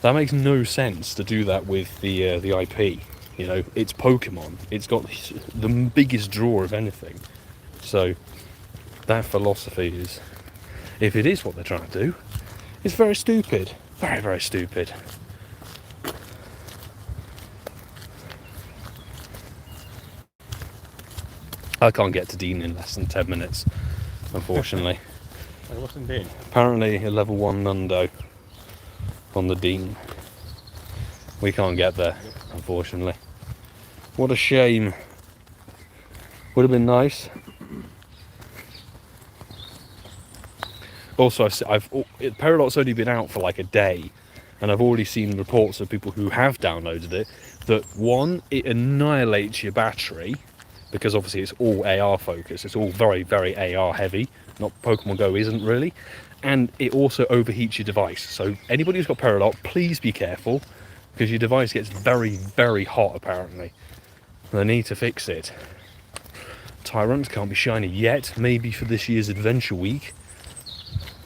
that makes no sense to do that with the IP. It's Pokemon. It's got the biggest draw of anything. So that philosophy is, if it is what they're trying to do, it's very stupid. Very, very stupid. I can't get to Dean in less than 10 minutes, unfortunately. What's in Dean? Apparently a level 1 Nundo on the Dean. We can't get there, unfortunately. What a shame. Would have been nice. Also, Peridot's only been out for like a day, and I've already seen reports of people who have downloaded it, that one, it annihilates your battery, because obviously it's all AR focused, it's all very, very AR heavy, not Pokemon Go isn't really, and it also overheats your device. So anybody who's got Peridot, please be careful, because your device gets very, very hot apparently. They need to fix it. Tyrant can't be shiny yet, maybe for this year's Adventure Week.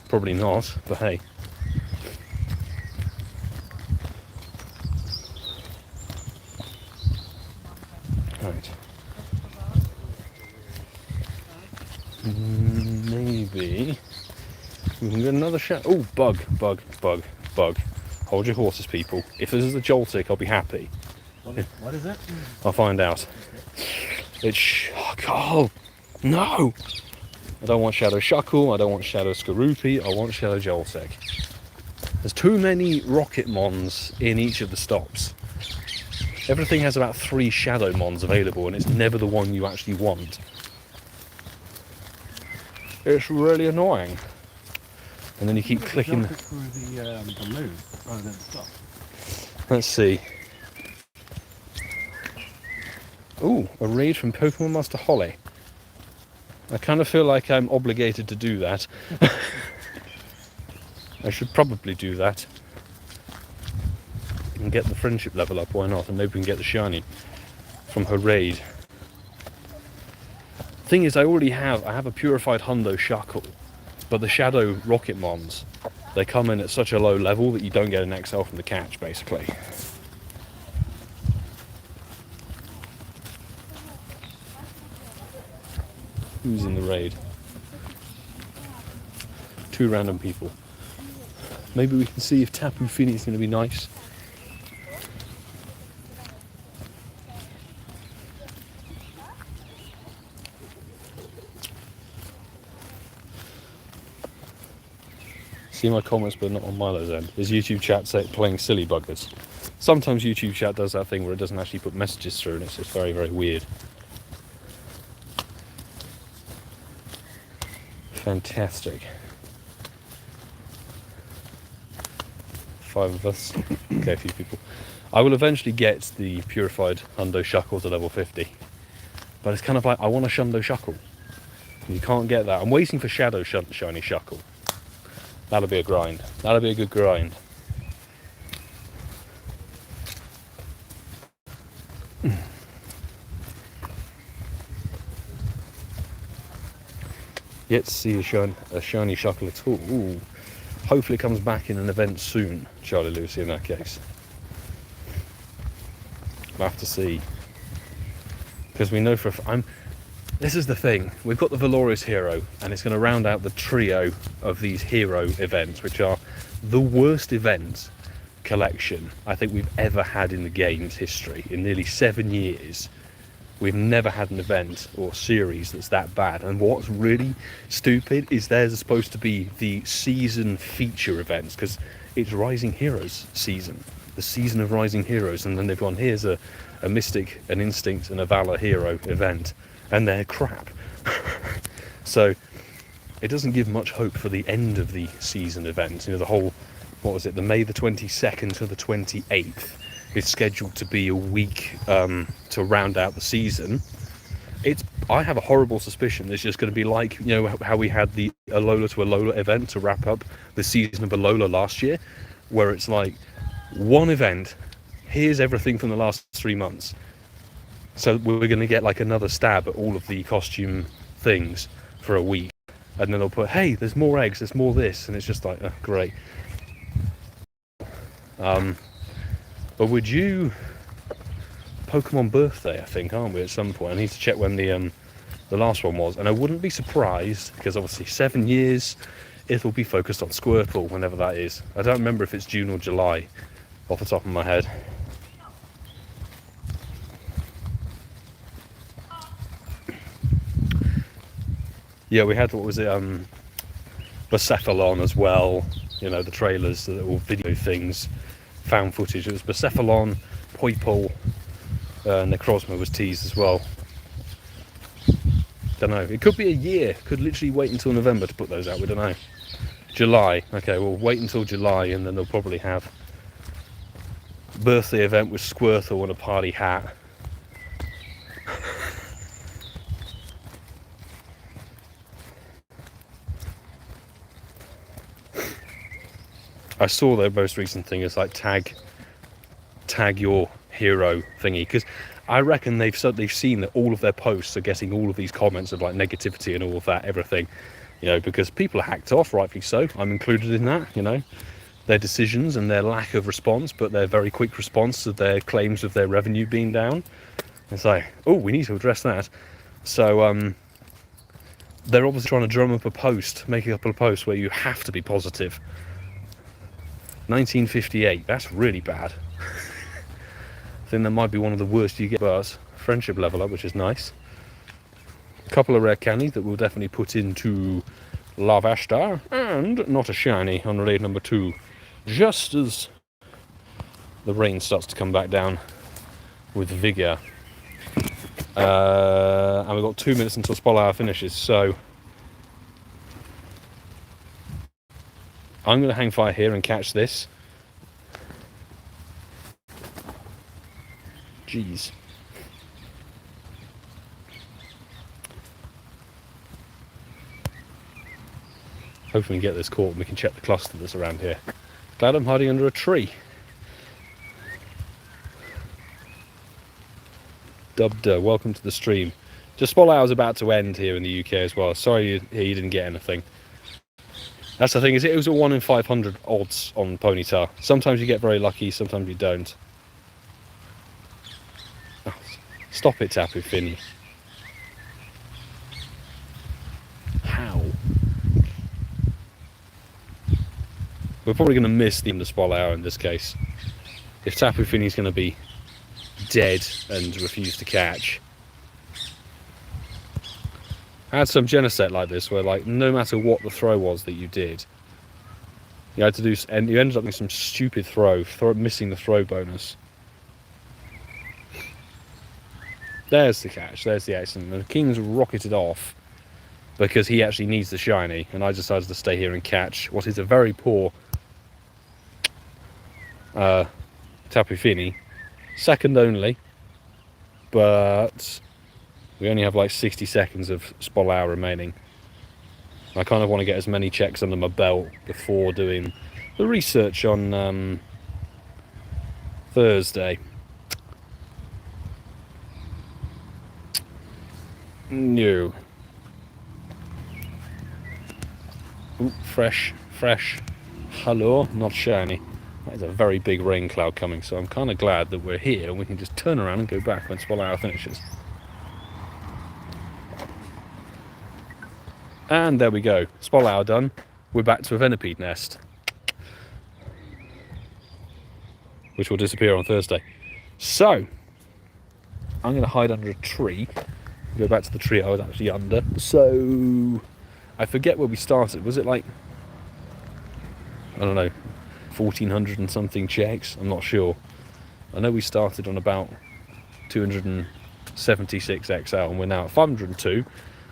Probably not, but hey. Right. Maybe we can get another shot. Oh, bug. Hold your horses, people. If this is a Joltik, I'll be happy. What is it? I'll find out. Oh, Carl! No! I don't want Shadow Shuckle, I don't want Shadow Skorupi, I want Shadow Jolsec. There's too many Rocket Mons in each of the stops. Everything has about 3 Shadow Mons available, and it's never the one you actually want. It's really annoying. And then you keep clicking. Let's see. Ooh, a raid from Pokemon Master Holly. I kind of feel like I'm obligated to do that. I should probably do that. And get the friendship level up, why not? And maybe we can get the shiny from her raid. Thing is, I have a purified Hundo Shuckle, but the Shadow Rocket Mons, they come in at such a low level that you don't get an XL from the catch, basically. Who's in the raid? 2 random people. Maybe we can see if Tapu Fini is going to be nice. See my comments, but not on Milo's end. Is YouTube chat playing silly buggers? Sometimes YouTube chat does that thing where it doesn't actually put messages through, and it's just very, very weird. Fantastic. 5 of us. Okay, a few people. I will eventually get the purified Hundo Shuckle to level 50. But it's kind of like, I want a Shundo Shuckle. You can't get that. I'm waiting for Shadow Shiny Shuckle. That'll be a grind. That'll be a good grind. Yet to see a shiny Shuckle at all. Ooh. Hopefully it comes back in an event soon, CharleyLucy, in that case. We'll have to see. Because we know this is the thing, we've got the Valorious Hero, and it's going to round out the trio of these hero events, which are the worst event collection I think we've ever had in the game's history. In nearly 7 years, we've never had an event or series that's that bad. And what's really stupid is there's supposed to be the season feature events, because it's Rising Heroes season, the season of Rising Heroes, and then they've gone, here's a Mystic, an Instinct, and a Valor Hero event. And they're crap. So it doesn't give much hope for the end of the season event. You know, the whole, what was it, the May the 22nd to the 28th is scheduled to be a week to round out the season. I have a horrible suspicion it's just going to be like, you know, how we had the Alola to Alola event to wrap up the season of Alola last year, where it's like one event, here's everything from the last 3 months. So we're going to get like another stab at all of the costume things for a week. And then they'll put, hey, there's more eggs, there's more this. And it's just like, oh, great. But we're due Pokemon birthday, I think, aren't we, at some point? I need to check when the last one was. And I wouldn't be surprised, because obviously 7 years, it'll be focused on Squirtle, whenever that is. I don't remember if it's June or July, off the top of my head. Yeah, we had, what was it, Bucephalon as well, you know, the trailers, the little video things, found footage. It was Bucephalon, Poipole, Necrozma was teased as well. Don't know, it could be a year, could literally wait until November to put those out, we don't know. July, okay, we'll wait until July, and then they'll probably have birthday event with Squirtle and a party hat. I saw their most recent thing is like tag your hero thingy, because I reckon they've seen that all of their posts are getting all of these comments of like negativity and all of that, everything, you know, because people are hacked off, rightfully so. I'm included in that, you know, their decisions and their lack of response, but their very quick response to their claims of their revenue being down. It's like, oh, we need to address that. So they're obviously trying to drum up a post, make a couple of posts where you have to be positive. 1958, that's really bad. I think that might be one of the worst you get, but friendship level up, which is nice. A couple of rare candies that we'll definitely put into Love Ashtar, and not a shiny on raid number 2, just as the rain starts to come back down with vigour. And we've got 2 minutes until Spol Hour finishes, so I'm going to hang fire here and catch this. Jeez. Hopefully we can get this caught and we can check the cluster that's around here. Glad I'm hiding under a tree. Dubda, welcome to the stream. Just Spol Hour's about to end here in the UK as well. Sorry you didn't get anything. That's the thing, is it was a 1 in 500 odds on Ponyta. Sometimes you get very lucky, sometimes you don't. Oh, stop it, Tapu Fini. How? We're probably going to miss the end of Spol Hour in this case. If Tapu Fini's going to be dead and refuse to catch. I had some Geneset like this where, like, no matter what the throw was that you did, you had to do, and you ended up with some stupid throw missing the throw bonus. There's the catch, there's the accident. The King's rocketed off because he actually needs the shiny, and I decided to stay here and catch what is a very poor Tapu Fini. Second only, but we only have like 60 seconds of Spol Hour remaining. I kind of want to get as many checks under my belt before doing the research on Thursday. No. Ooh, fresh. Hello, not shiny. That is a very big rain cloud coming, so I'm kind of glad that we're here and we can just turn around and go back when Spol Hour finishes. And there we go, Spol Hour done. We're back to a Venipede nest, which will disappear on Thursday. So, I'm going to hide under a tree, go back to the tree I was actually under. So, I forget where we started. Was it like, I don't know, 1400 and something checks? I'm not sure. I know we started on about 276 XL and we're now at 502,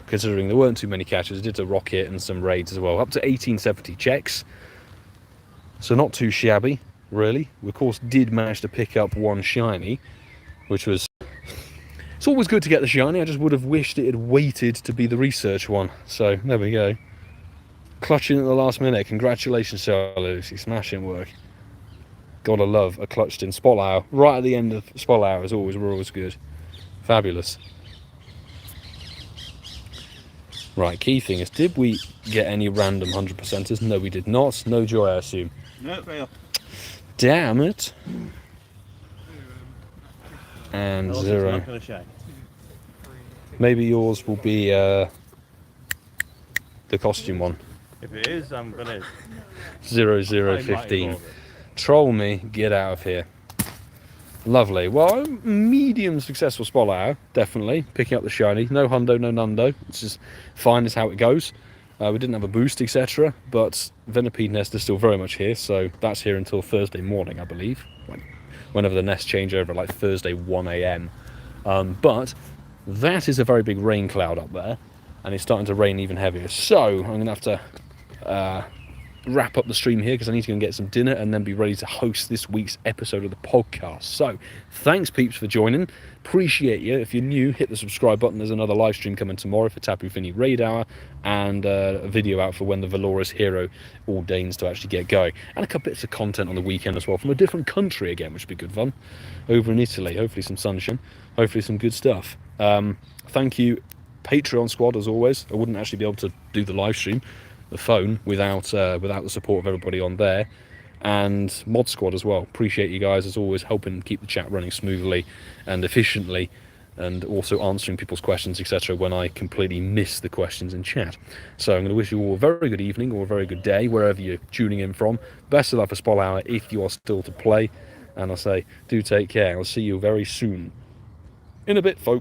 considering there weren't too many catches. I did a rocket and some raids as well, up to 1870 checks, so not too shabby really. We of course did manage to pick up 1 shiny, which was, it's always good to get the shiny. I just would have wished it had waited to be the research one. So there we go, clutching at the last minute. Congratulations, CharleyLucy, smashing work. Gotta love a clutched in Spol Hour right at the end of Spol Hour. As always, we're always good. Fabulous. Right, key thing is, did we get any random 100%ers? No, we did not. No joy, I assume. No, fail. Damn it. And Also, 0. not gonna shag. Maybe yours will be the costume one. If it is, I'm gonna 0015. Troll me, get out of here. Lovely. Well, medium successful Spol Hour, definitely. Picking up the shiny. No hundo, no nundo. It's just fine as how it goes. We didn't have a boost, etc. But Venipede nest is still very much here, so that's here until Thursday morning, I believe. Whenever the nest change over, like Thursday 1 AM. But that is a very big rain cloud up there, and it's starting to rain even heavier. So I'm going to have to wrap up the stream here because I need to go and get some dinner and then be ready to host this week's episode of the podcast. So thanks peeps for joining, appreciate you. If you're new, hit the subscribe button. There's another live stream coming tomorrow for Tapu Fini Raid Hour, and a video out for when the Valorous hero ordains to actually get going, and a couple bits of content on the weekend as well from a different country again, which would be good fun, over in Italy. Hopefully some sunshine, hopefully some good stuff. Thank you Patreon squad, as always. I wouldn't actually be able to do the live stream, the phone, without the support of everybody on there, and mod squad as well. Appreciate you guys as always, helping keep the chat running smoothly and efficiently, and also answering people's questions, etc., when I completely miss the questions in chat. So I'm going to wish you all a very good evening or a very good day wherever you're tuning in from. Best of luck for Spol Hour if you are still to play, and I'll say do take care. I'll see you very soon In a bit, folks.